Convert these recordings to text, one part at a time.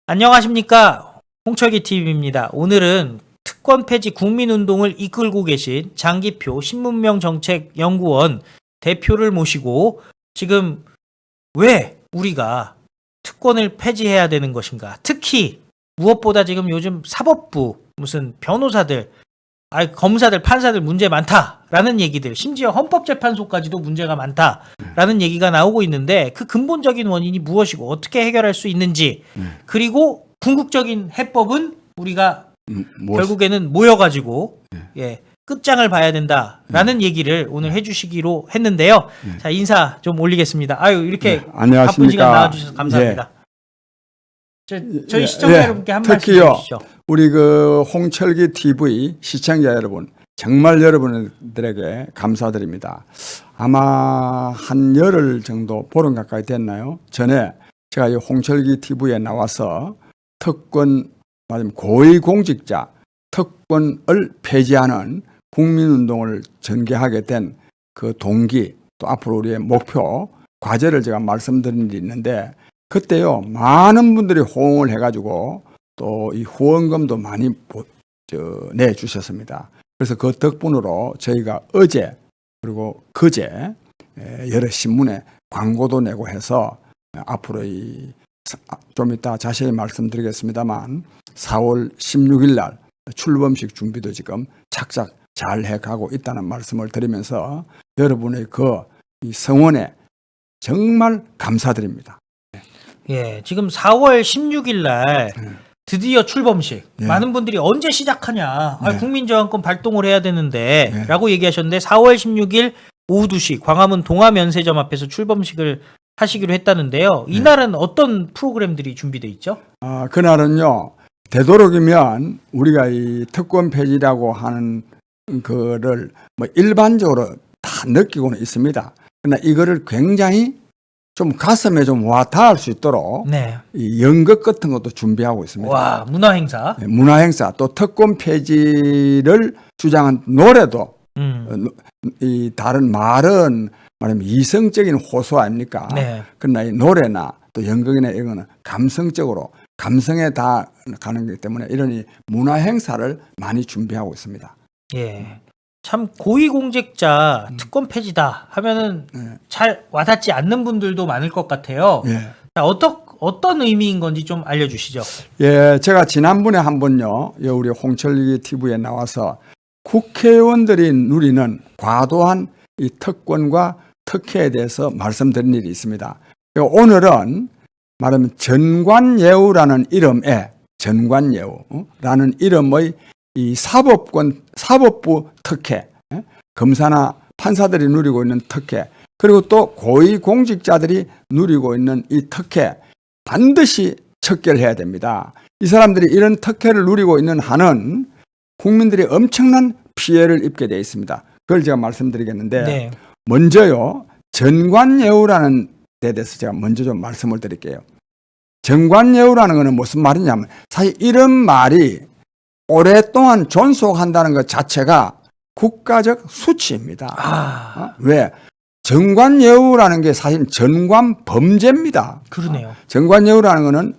안녕하십니까, 홍철기 TV입니다. 오늘은 특권 폐지 국민운동을 이끌고 계신 장기표 신문명정책연구원 대표를 모시고 지금 왜 우리가 특권을 폐지해야 되는 것인가, 특히 무엇보다 지금 요즘 사법부 무슨 변호사들, 검사들, 판사들 문제 많다라는 얘기들, 심지어 헌법재판소까지도 문제가 많다라는 얘기가 나오고 있는데, 그 근본적인 원인이 무엇이고 어떻게 해결할 수 있는지, 그리고 궁극적인 해법은 우리가 결국에는 모여가지고 끝장을 봐야 된다라는 얘기를 오늘 해주시기로 했는데요. 자, 인사 좀 올리겠습니다. 이렇게 바쁜 시간 나와주셔서 감사합니다. 저희 시청자 여러분께 한 말씀 해주시죠. 우리 그 홍철기 TV 시청자 여러분, 정말 여러분들에게 감사드립니다. 아마 한 열흘 정도, 보름 가까이 됐나요? 전에 제가 이 홍철기 TV에 나와서 특권, 맞으면 고위공직자 특권을 폐지하는 국민운동을 전개하게 된 그 동기, 또 앞으로 우리의 목표, 과제를 제가 말씀드린 일이 있는데, 그때요 많은 분들이 호응을 해가지고 또 이 후원금도 많이 내주셨습니다. 그래서 그 덕분으로 저희가 어제 그리고 그제 여러 신문에 광고도 내고 해서 앞으로 좀 이따 자세히 말씀드리겠습니다만 4월 16일 날 출범식 준비도 지금 착착 잘 해가고 있다는 말씀을 드리면서 여러분의 이 성원에 정말 감사드립니다. 예, 지금 4월 16일 날 드디어 출범식. 많은 분들이 언제 시작하냐, 국민저항권 발동을 해야 되는데 라고 얘기하셨는데, 4월 16일 오후 2시 광화문 동아면세점 앞에서 출범식을 하시기로 했다는데요. 이날은 어떤 프로그램들이 준비되어 있죠? 그날은요, 되도록이면 우리가 이 특권 폐지라고 하는 거를 뭐 일반적으로 다 느끼고는 있습니다. 그러나 이거를 굉장히 좀 가슴에 좀 와닿을 수 있도록 이 연극 같은 것도 준비하고 있습니다. 와, 문화행사. 문화행사, 또 특권 폐지를 주장한 노래도 이 다른 말은 말하면 이성적인 호소 아닙니까? 그러나 이 노래나 또 연극이나 이런 거는 감성적으로, 감성에 다 가는 거기 때문에 이런 이 문화행사를 많이 준비하고 있습니다. 예. 참 고위공직자 특권 폐지다 하면은 잘 와닿지 않는 분들도 많을 것 같아요. 자, 어떤 의미인 건지 좀 알려주시죠. 예, 제가 지난번에 한번요, 우리 홍철기 TV에 나와서 국회의원들이 누리는 과도한 이 특권과 특혜에 대해서 말씀드린 일이 있습니다. 오늘은 말하면 전관예우라는 이름의, 전관예우라는 이름의 이 사법부 특혜, 검사나 판사들이 누리고 있는 특혜, 그리고 또 고위공직자들이 누리고 있는 이 특혜, 반드시 척결해야 됩니다. 이 사람들이 이런 특혜를 누리고 있는 한은 국민들이 엄청난 피해를 입게 되어 있습니다. 그걸 제가 말씀드리겠는데, 먼저요, 전관예우라는 데 대해서 제가 먼저 좀 말씀을 드릴게요. 전관예우라는 것은 무슨 말이냐면, 사실 이런 말이 오랫동안 존속한다는 것 자체가 국가적 수치입니다. 왜? 전관예우라는 게 사실 전관 범죄입니다. 그러네요. 전관예우라는 것은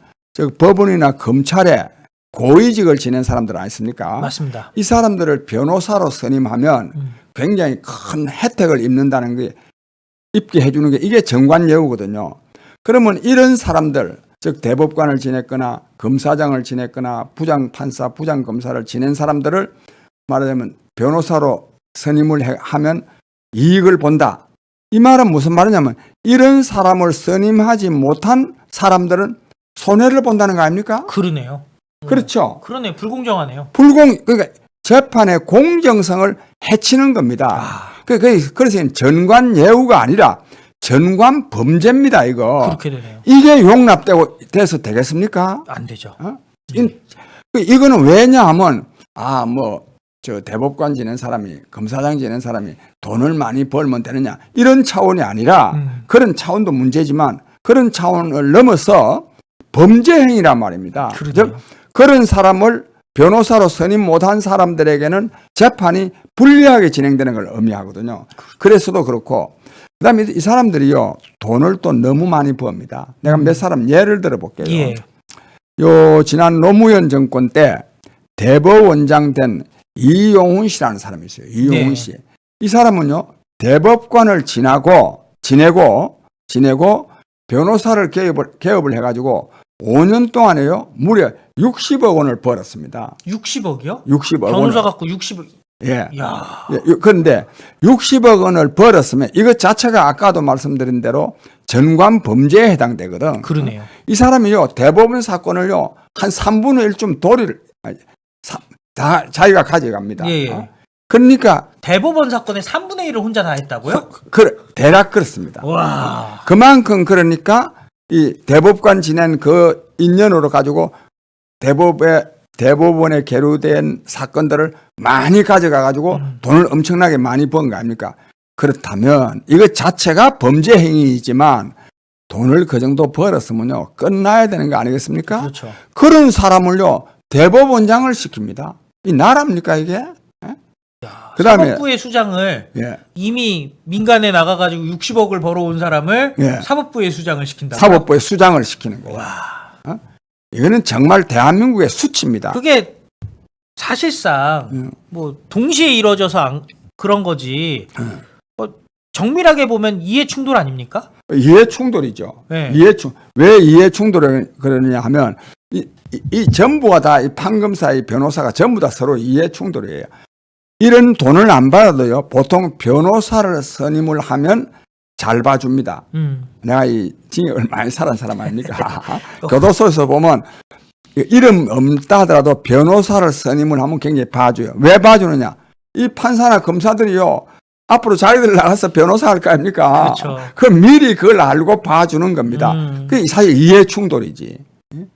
법원이나 검찰에 고위직을 지낸 사람들 아니십니까? 맞습니다. 이 사람들을 변호사로 선임하면 굉장히 큰 혜택을 입게 해주는 게 이게 전관예우거든요. 그러면 이런 사람들, 즉 대법관을 지냈거나 검사장을 지냈거나 부장판사, 부장검사를 지낸 사람들을 말하자면 변호사로 선임을 하면 이익을 본다. 이 말은 무슨 말이냐면, 이런 사람을 선임하지 못한 사람들은 손해를 본다는 거 아닙니까? 그러네요. 그렇죠. 그러네, 불공정하네요. 그러니까 재판의 공정성을 해치는 겁니다. 그래서 전관예우가 아니라 전관 범죄입니다, 이거. 그렇게 되네요. 이게 돼서 되겠습니까? 안 되죠. 이거는 왜냐하면, 대법관 지낸 사람이, 검사장 지낸 사람이 돈을 많이 벌면 되느냐, 이런 차원이 아니라, 그런 차원도 문제지만, 그런 차원을 넘어서 범죄 행위란 말입니다. 즉, 그런 사람을 변호사로 선임 못한 사람들에게는 재판이 불리하게 진행되는 걸 의미하거든요. 그래서도 그렇고, 그 다음에 이 사람들이요, 돈을 또 너무 많이 법니다. 내가 몇 사람 예를 들어 볼게요. 요 지난 노무현 정권 때 대법원장 된 이용훈 씨라는 사람이 있어요. 이용훈 네. 씨. 이 사람은요, 대법관을 지내고 변호사를 개업을 해가지고 5년 동안에요, 무려 60억 원을 벌었습니다. 60억이요? 60억 변호사 원을. 갖고 60억. 예. 야. 그런데 60억 원을 벌었으면 이것 자체가 아까도 말씀드린 대로 전관 범죄에 해당되거든. 그러네요. 이 사람이요, 대법원 사건을요, 한 3분의 1좀 다 자기가 가져갑니다. 예, 예. 그러니까 대법원 사건의 3분의 1을 혼자 다 했다고요? 대략 그렇습니다. 와. 그만큼 그러니까 이 대법관 지낸 그 인연으로 가지고 대법원에 계류된 사건들을 많이 가져가 가지고 돈을 엄청나게 많이 번 거 아닙니까? 그렇다면 이것 자체가 범죄 행위이지만 돈을 그 정도 벌었으면요, 끝나야 되는 거 아니겠습니까? 그렇죠. 그런 사람을요, 대법원장을 시킵니다. 이 나라입니까 이게? 그다음에 사법부의 수장을 예. 이미 민간에 나가가지고 60억을 벌어온 사람을 예. 사법부의 수장을 시킨다. 사법부의 수장을 시키는 거예요. 와. 이거는 정말 대한민국의 수치입니다. 그게 사실상 뭐 동시에 이루어져서 그런 거지. 정밀하게 보면 이해 충돌 아닙니까? 이해 충돌이죠. 네. 왜 이해 충돌을 그러느냐 하면 이 전부가 다 이 판검사, 이 변호사가 전부 다 서로 이해 충돌이에요. 이런 돈을 안 받아도요, 보통 변호사를 선임을 하면 잘 봐줍니다. 내가 이 징역을 많이 살은 사람 아닙니까? 교도소에서 보면 이름 없다 하더라도 변호사를 선임을 하면 굉장히 봐줘요. 왜 봐주느냐? 이 판사나 검사들이요, 앞으로 자기들 나가서 변호사 할 거 아닙니까? 그렇죠. 그럼 미리 그걸 알고 봐주는 겁니다. 그게 사실 이해 충돌이지.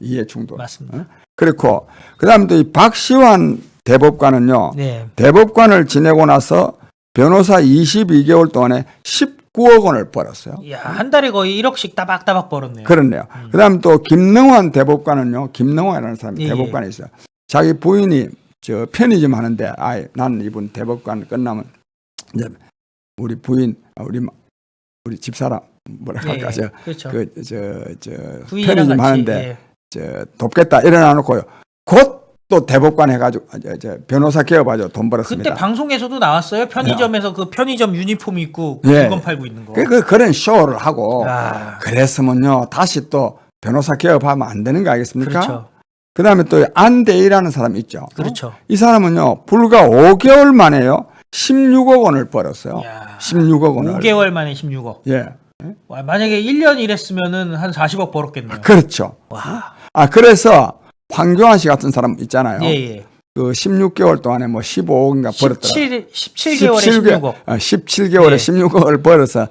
이해 충돌. 맞습니다. 그렇고, 그 다음에 또 이 박시환 대법관은요, 네. 대법관을 지내고 나서 변호사 22개월 동안에 19억 원을 벌었어요. 야, 한 달에 거의 1억씩 따박따박 벌었네요. 그렇네요. 그 다음에 또 김능환 대법관은요, 김능환이라는 사람이 예, 대법관에 있어요. 자기 부인이 저 편의점 하는데, 나는 이분 대법관 끝나면 이제 우리 부인, 우리 집사람, 뭐라 할까, 예, 그렇죠. 부인이랑 편의점 같이, 하는데, 돕겠다, 일어나 놓고요. 곧 또 대법관 해가지고, 변호사 개업하죠. 돈 벌었습니다. 그때 방송에서도 나왔어요. 편의점에서 그 편의점 유니폼 입고 예. 물건 팔고 있는 거. 그런 쇼를 하고, 아. 그랬으면요, 다시 또 변호사 개업하면 안 되는 거 알겠습니까? 그렇죠. 그 다음에 또 안대희라는 사람이 있죠. 그렇죠. 이 사람은요, 불과 5개월 만에요, 16억 원을 벌었어요. 야. 16억 원을. 5개월 만에 16억. 예. 와, 만약에 1년 일했으면은 한 40억 벌었겠네요. 그렇죠. 와. 그래서 황교안 씨 같은 사람 있잖아요. 예, 예. 그 16개월 동안에 뭐 15억인가 벌었더라. 17개월에 16억. 17개월에 예. 16억을 벌어서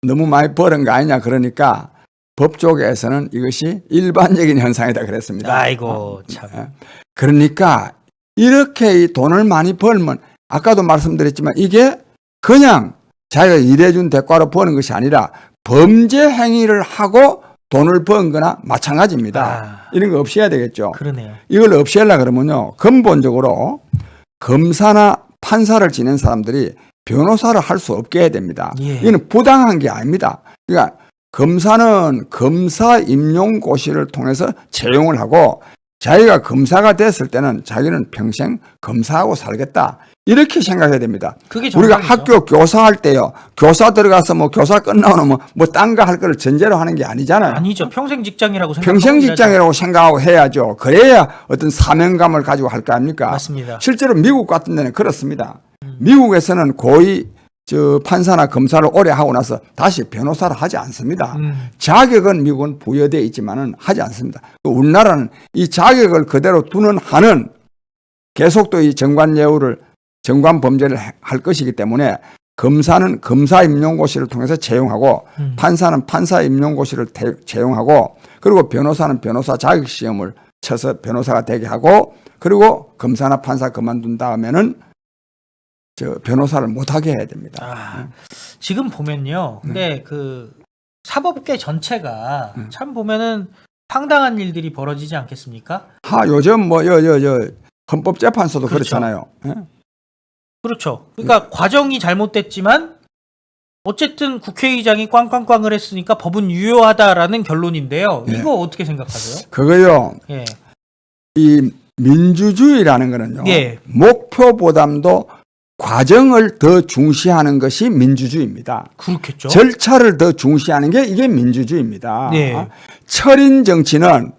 너무 많이 벌은 거 아니냐 그러니까 법 쪽에서는 이것이 일반적인 현상이다 그랬습니다. 아이고, 참. 그러니까 이렇게 이 돈을 많이 벌면 아까도 말씀드렸지만 이게 그냥 자기가 일해준 대가로 버는 것이 아니라 범죄 행위를 하고 돈을 번 거나 마찬가지입니다. 이런 거 없애야 되겠죠. 그러네요. 이걸 없애려고 그러면요, 근본적으로 검사나 판사를 지낸 사람들이 변호사를 할 수 없게 해야 됩니다. 예. 이건 부당한 게 아닙니다. 그러니까 검사는 검사 임용고시를 통해서 채용을 하고 자기가 검사가 됐을 때는 자기는 평생 검사하고 살겠다. 이렇게 생각해야 됩니다. 그게 우리가 정상이죠. 학교 교사할 때요, 교사 들어가서 뭐 교사 끝나면 뭐 딴 거 할 거를 전제로 하는 게 아니잖아요. 아니죠. 평생 직장이라고 생각하고 평생 일하죠. 직장이라고 생각하고 해야죠. 그래야 어떤 사명감을 가지고 할 거 아닙니까? 맞습니다. 실제로 미국 같은 데는 그렇습니다. 미국에서는 고위 판사나 검사를 오래 하고 나서 다시 변호사를 하지 않습니다. 자격은 미국은 부여되어 있지만은 하지 않습니다. 우리나라는 이 자격을 그대로 두는 한은 계속 또 이 정관 범죄를 할 것이기 때문에 검사는 검사 임용고시를 통해서 채용하고 판사는 판사 임용고시를 채용하고 그리고 변호사는 변호사 자격시험을 쳐서 변호사가 되게 하고 그리고 검사나 판사 그만둔 다음에는 변호사를 못하게 해야 됩니다. 지금 보면요. 근데 그 사법계 전체가 참 보면은 황당한 일들이 벌어지지 않겠습니까? 요즘 뭐 헌법재판소도 그렇죠. 그렇잖아요. 예? 그렇죠. 그러니까 과정이 잘못됐지만 어쨌든 국회의장이 꽝꽝꽝을 했으니까 법은 유효하다라는 결론인데요. 예. 이거 어떻게 생각하세요? 그거요. 예. 이 민주주의라는 거는요. 예. 목표보담도 과정을 더 중시하는 것이 민주주의입니다. 그렇겠죠. 절차를 더 중시하는 게 이게 민주주의입니다. 네. 철인 정치는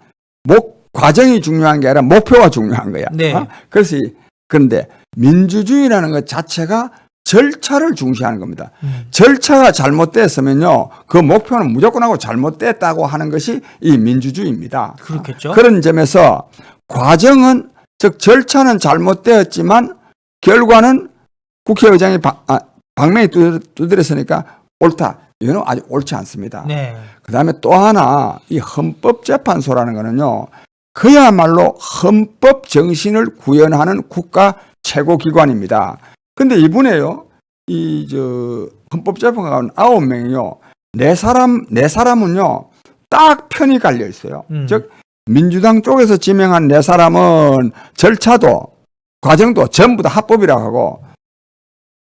과정이 중요한 게 아니라 목표가 중요한 거야. 네. 그래서 그런데 민주주의라는 것 자체가 절차를 중시하는 겁니다. 절차가 잘못됐으면요, 그 목표는 무조건 하고 잘못됐다고 하는 것이 이 민주주의입니다. 그렇겠죠. 그런 점에서 과정은 즉 절차는 잘못되었지만 결과는 국회의장이 방맹이 두드렸으니까 옳다. 이거는 아주 옳지 않습니다. 네. 그다음에 또 하나 이 헌법재판소라는 거는요, 그야말로 헌법 정신을 구현하는 국가 최고 기관입니다. 근데 이번에요, 헌법재판관 9명이요, 네 사람은요, 딱 편이 갈려 있어요. 즉, 민주당 쪽에서 지명한 네 사람은 절차도, 과정도 전부 다 합법이라고 하고,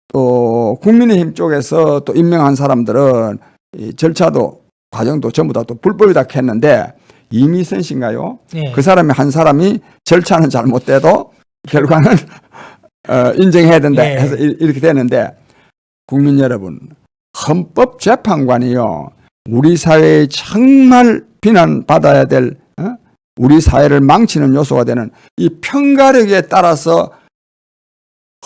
또, 국민의힘 쪽에서 또 임명한 사람들은 이 절차도, 과정도 전부 다 또 불법이다 했는데, 이미선 씨인가요? 네. 그 사람이 한 사람이 절차는 잘못돼도 결과는 인정해야 된다 네. 해서 이렇게 되는데, 국민 여러분, 헌법재판관이요, 우리 사회에 정말 비난받아야 될, 우리 사회를 망치는 요소가 되는 이 편가력에 따라서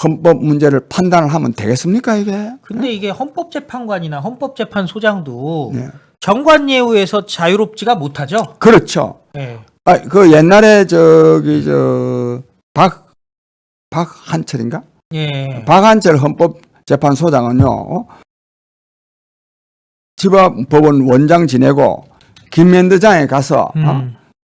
헌법 문제를 판단을 하면 되겠습니까, 이게? 근데 이게 헌법재판관이나 헌법재판소장도 네. 정관예우에서 자유롭지가 못하죠. 그렇죠. 네. 그 옛날에 박한철인가? 예. 박한철 헌법재판소장은요, 지방법원 원장 지내고 김현대장에 가서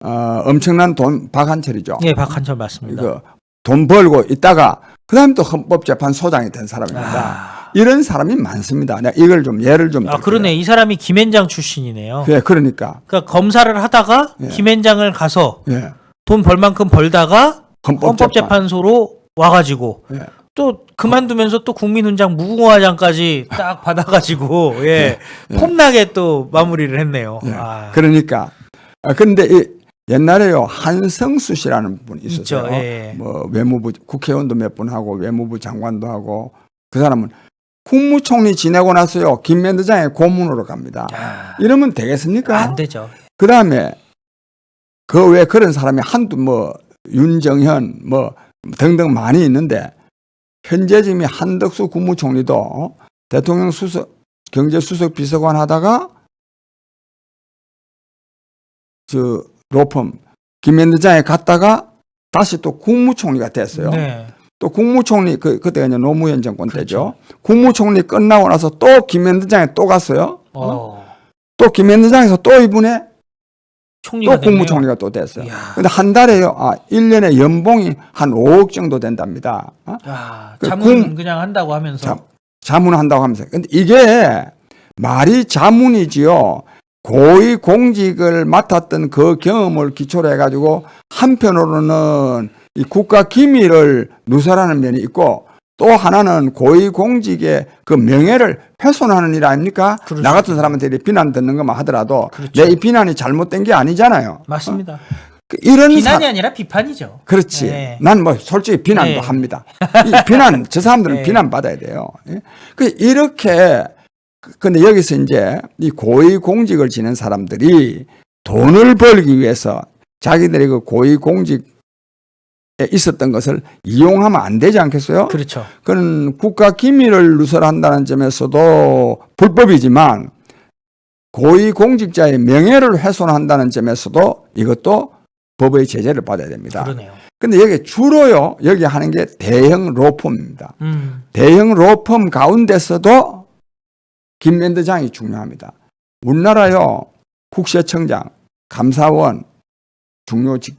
엄청난 돈, 박한철이죠. 예, 박한철 맞습니다. 이거 돈 벌고 있다가 그다음 또 헌법재판소장이 된 사람입니다. 이런 사람이 많습니다. 내가 이걸 좀 예를 좀 들게요. 그러네. 이 사람이 김앤장 출신이네요. 예, 그러니까. 그러니까 검사를 하다가 예. 김앤장을 가서 예. 돈 벌 만큼 벌다가 헌법재판. 헌법재판소로 와가지고 예. 또 그만두면서 또 국민훈장 무궁화장까지 딱 받아가지고 예. 폼나게 또 마무리를 했네요. 예. 아. 그러니까. 그런데 옛날에요, 한성수 씨라는 분이 있었어요. 있죠. 예. 뭐 외무부 국회의원도 몇 분 하고 외무부 장관도 하고, 그 사람은 국무총리 지내고 나서요, 김만대장의 고문으로 갑니다. 이러면 되겠습니까? 안 되죠. 그 다음에 그 외 그런 사람이 한두 윤정현 등등 많이 있는데, 현재 지금 한덕수 국무총리도 대통령 경제수석 비서관 하다가 로펌 김현대장에 갔다가 다시 또 국무총리가 됐어요. 네. 또 국무총리 그때가 이제 노무현 정권 때죠. 그렇죠. 국무총리 끝나고 나서 또 김현대장에 또 갔어요. 또 김현대장에서 또 이분에 총리가 또 됐네요. 국무총리가 또 됐어요. 이야. 근데 한 달에요, 1년에 연봉이 한 5억 정도 된답니다. 자문 그냥 한다고 하면서. 자문한다고 하면서. 근데 이게 말이 자문이지요. 고위공직을 맡았던 그 경험을 기초로 해가지고 한편으로는 이 국가 기밀을 누설하는 면이 있고, 또 하나는 고위공직의 그 명예를 훼손하는 일 아닙니까? 그렇죠. 나 같은 사람한테 비난 듣는 것만 하더라도 그렇죠. 내 이 비난이 잘못된 게 아니잖아요. 맞습니다. 이런 비난이 아니라 비판이죠. 그렇지. 네. 난 솔직히 비난도 네. 합니다. 이 저 사람들은 네. 비난받아야 돼요. 예? 이렇게, 근데 여기서 이제 이 고위공직을 지낸 사람들이 돈을 벌기 위해서 자기들의 그 고위공직에 있었던 것을 이용하면 안 되지 않겠어요? 그렇죠. 그건 국가 기밀을 누설한다는 점에서도 불법이지만, 고위공직자의 명예를 훼손한다는 점에서도 이것도 법의 제재를 받아야 됩니다. 그러네요. 근데 여기 주로요, 여기 하는 게 대형 로펌입니다. 대형 로펌 가운데서도 김만대장이 중요합니다. 우리나라요, 국세청장, 감사원, 중요직,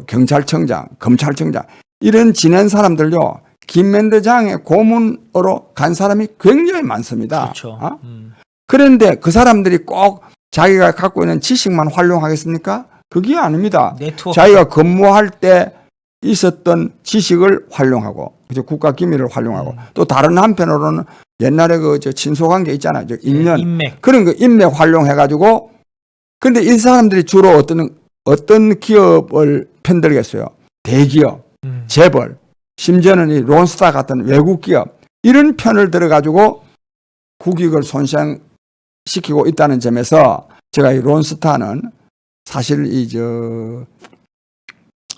경찰청장, 검찰청장, 이런 지낸 사람들요, 김만대장의 고문으로 간 사람이 굉장히 많습니다. 그렇죠. 그런데 그 사람들이 꼭 자기가 갖고 있는 지식만 활용하겠습니까? 그게 아닙니다. 네트워크. 자기가 근무할 때 있었던 지식을 활용하고 그죠? 국가 기밀을 활용하고 또 다른 한편으로는 옛날에 저 친소관계 있잖아요. 저 인연 인맥. 그런 거 인맥 활용해 가지고 근데 이 사람들이 주로 어떤 기업을 편들겠어요? 대기업, 재벌, 심지어는 이 론스타 같은 외국 기업 이런 편을 들어 가지고 국익을 손상시키고 있다는 점에서 제가 이 론스타는 사실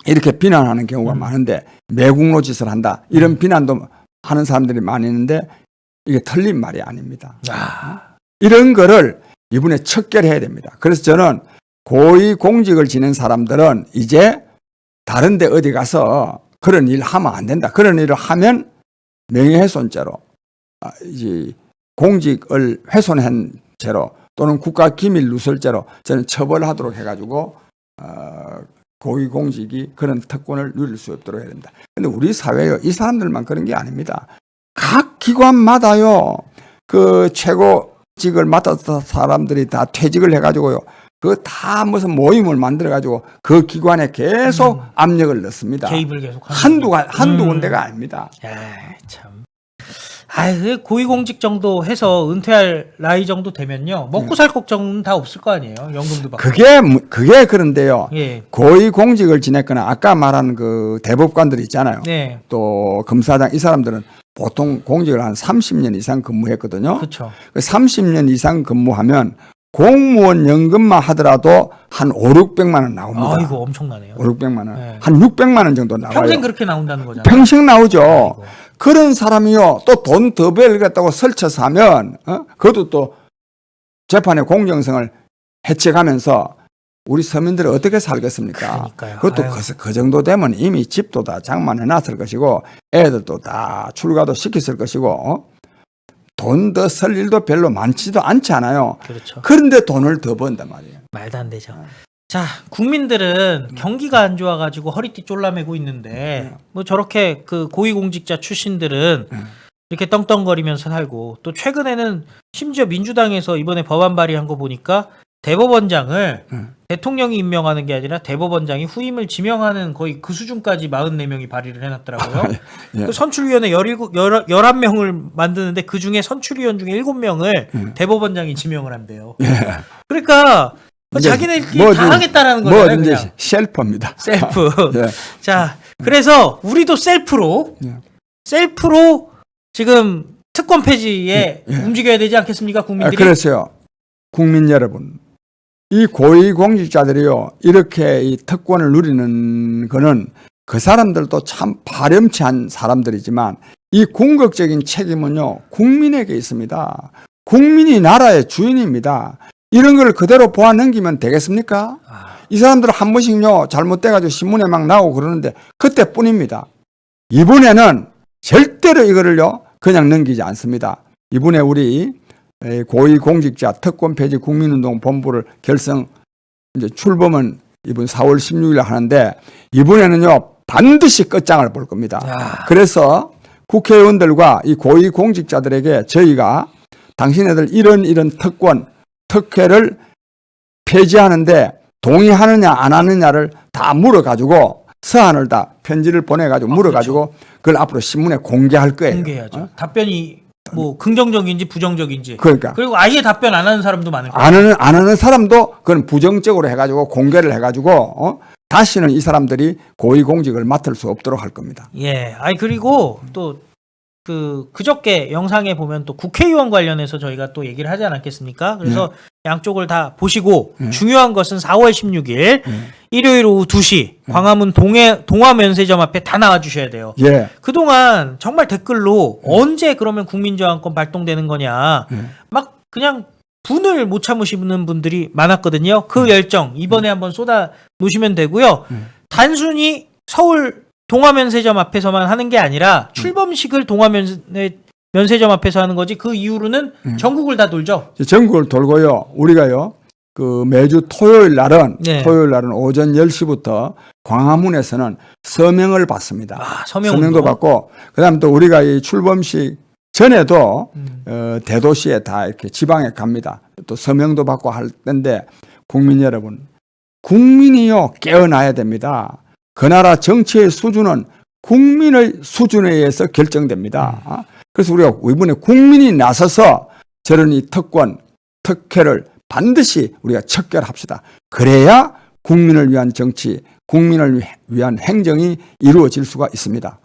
이렇게 비난하는 경우가 많은데 매국노 짓을 한다 이런 비난도 하는 사람들이 많이 있는데 이게 틀린 말이 아닙니다. 이런 거를 이번에 척결해야 됩니다. 그래서 저는 고위 공직을 지낸 사람들은 이제 다른 데 어디 가서 그런 일 하면 안 된다. 그런 일을 하면 명예훼손죄로 이제 공직을 훼손한 죄로 또는 국가기밀 누설죄로 저는 처벌하도록 해가지고 고위공직이 그런 특권을 누릴 수 없도록 해야 됩니다. 그런데 우리 사회에 이 사람들만 그런 게 아닙니다. 각 기관마다요 그 최고직을 맡았던 사람들이 다 퇴직을 해가지고요 그 다 무슨 모임을 만들어가지고 그 기관에 계속 압력을 넣습니다. 개입을 계속 하는 한두 군데가 아닙니다. 참. 고위공직 정도 해서 은퇴할 나이 정도 되면요. 먹고 살 걱정은 다 없을 거 아니에요. 연금도 받고. 그게 그런데요. 예. 고위공직을 지냈거나 아까 말한 그 대법관들 있잖아요. 네. 또 검사장 이 사람들은 보통 공직을 한 30년 이상 근무했거든요. 그렇죠. 30년 이상 근무하면 공무원 연금만 하더라도 한 5, 600만 원 나옵니다. 이거 엄청나네요. 5, 600만 원. 네. 한 600만 원 정도 나와요. 평생 그렇게 나온다는 거잖아요. 평생 나오죠. 아이고. 그런 사람이요. 또 돈 더 벌겠다고 설쳐서 하면 그것도 또 재판의 공정성을 해쳐가면서 우리 서민들은 어떻게 살겠습니까? 그러니까요. 그것도 그 정도 되면 이미 집도 다 장만해 놨을 것이고 애들도 다 출가도 시켰을 것이고 돈 더 쓸 일도 별로 많지도 않지 않아요. 그렇죠. 그런데 돈을 더 번단 말이에요. 말도 안 되죠. 자, 국민들은 경기가 안 좋아가지고 허리띠 쫄라매고 있는데 뭐 저렇게 그 고위공직자 출신들은 이렇게 떵떵거리면서 살고 또 최근에는 심지어 민주당에서 이번에 법안 발의한 거 보니까 대법원장을 대통령이 임명하는 게 아니라 대법원장이 후임을 지명하는 거의 그 수준까지 44명이 발의를 해놨더라고요. 예. 그 선출위원회 11명을 만드는데 그 중에 선출위원 중에 7명을 대법원장이 지명을 한대요. 그러니까 자기네끼리 다 하겠다라는 거잖아요. 뭐든지 그냥. 셀프입니다. 셀프. 예. 자, 그래서 우리도 셀프로 지금 특권 폐지에 움직여야 되지 않겠습니까, 국민들이? 그래서요, 국민 여러분, 이 고위공직자들이요 이렇게 이 특권을 누리는 거는 그 사람들도 참 파렴치한 사람들이지만 이 궁극적인 책임은요 국민에게 있습니다. 국민이 나라의 주인입니다. 이런 걸 그대로 보아 넘기면 되겠습니까? 이 사람들 한 번씩요 잘못돼가지고 신문에 막 나오고 그러는데 그때뿐입니다. 이번에는 절대로 이거를요 그냥 넘기지 않습니다. 이번에 우리 고위공직자 특권 폐지 국민운동 본부를 이제 출범은 이번 4월 16일에 하는데 이번에는요 반드시 끝장을 볼 겁니다. 그래서 국회의원들과 이 고위공직자들에게 저희가 당신네들 이런 특권, 특혜를 폐지하는데 동의하느냐 안 하느냐를 다 물어가지고 서한을 다 편지를 보내가지고 물어가지고 그걸 앞으로 신문에 공개할 거예요. 공개해야죠. 답변이 뭐 긍정적인지 부정적인지. 그러니까. 그리고 아예 답변 안 하는 사람도 많을 거예요. 안 하는 사람도 그건 부정적으로 해가지고 공개를 해가지고 다시는 이 사람들이 고위공직을 맡을 수 없도록 할 겁니다. 예. 그리고 또 그저께 영상에 보면 또 국회의원 관련해서 저희가 또 얘기를 하지 않았겠습니까? 그래서 양쪽을 다 보시고 중요한 것은 4월 16일 일요일 오후 2시 광화문 동화면세점 앞에 다 나와 주셔야 돼요. 예. 그동안 정말 댓글로 언제 그러면 국민저항권 발동되는 거냐 막 그냥 분을 못 참으시는 분들이 많았거든요. 그 열정 이번에 한번 쏟아 놓으시면 되고요. 단순히 서울 동화면세점 앞에서만 하는 게 아니라 출범식을 동화면세점 앞에서 하는 거지 그 이후로는 전국을 다 돌죠. 전국을 돌고요. 우리가요. 그 매주 토요일 날은 오전 10시부터 광화문에서는 서명을 받습니다. 서명도 받고 그다음 또 우리가 이 출범식 전에도 대도시에 다 이렇게 지방에 갑니다. 또 서명도 받고 할 텐데 국민 여러분, 국민이요 깨어나야 됩니다. 그 나라 정치의 수준은 국민의 수준에 의해서 결정됩니다. 그래서 우리가 이번에 국민이 나서서 저런 이 특권, 특혜를 반드시 우리가 척결합시다. 그래야 국민을 위한 정치, 국민을 위한 행정이 이루어질 수가 있습니다.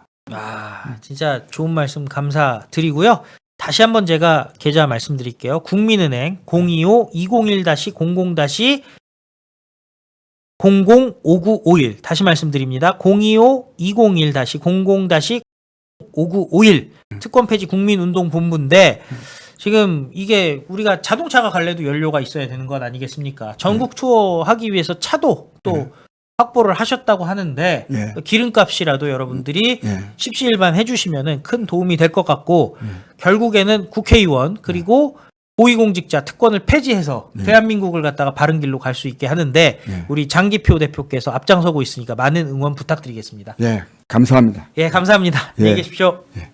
진짜 좋은 말씀 감사드리고요. 다시 한번 제가 계좌 말씀드릴게요. 국민은행 025-201-00-005951 다시 말씀드립니다. 025-201-00-5951 특권 폐지 국민운동본부인데 지금 이게 우리가 자동차가 갈래도 연료가 있어야 되는 것 아니겠습니까? 전국 투어 하기 위해서 차도 또 확보를 하셨다고 하는데 예. 기름값이라도 여러분들이 예. 십시일반 해주시면은 큰 도움이 될 것 같고 결국에는 국회의원 그리고 고위공직자 특권을 폐지해서 대한민국을 갖다가 바른 길로 갈 수 있게 하는데 우리 장기표 대표께서 앞장서고 있으니까 많은 응원 부탁드리겠습니다. 예, 감사합니다. 예, 감사합니다. 안녕히 예. 계십시오. 예.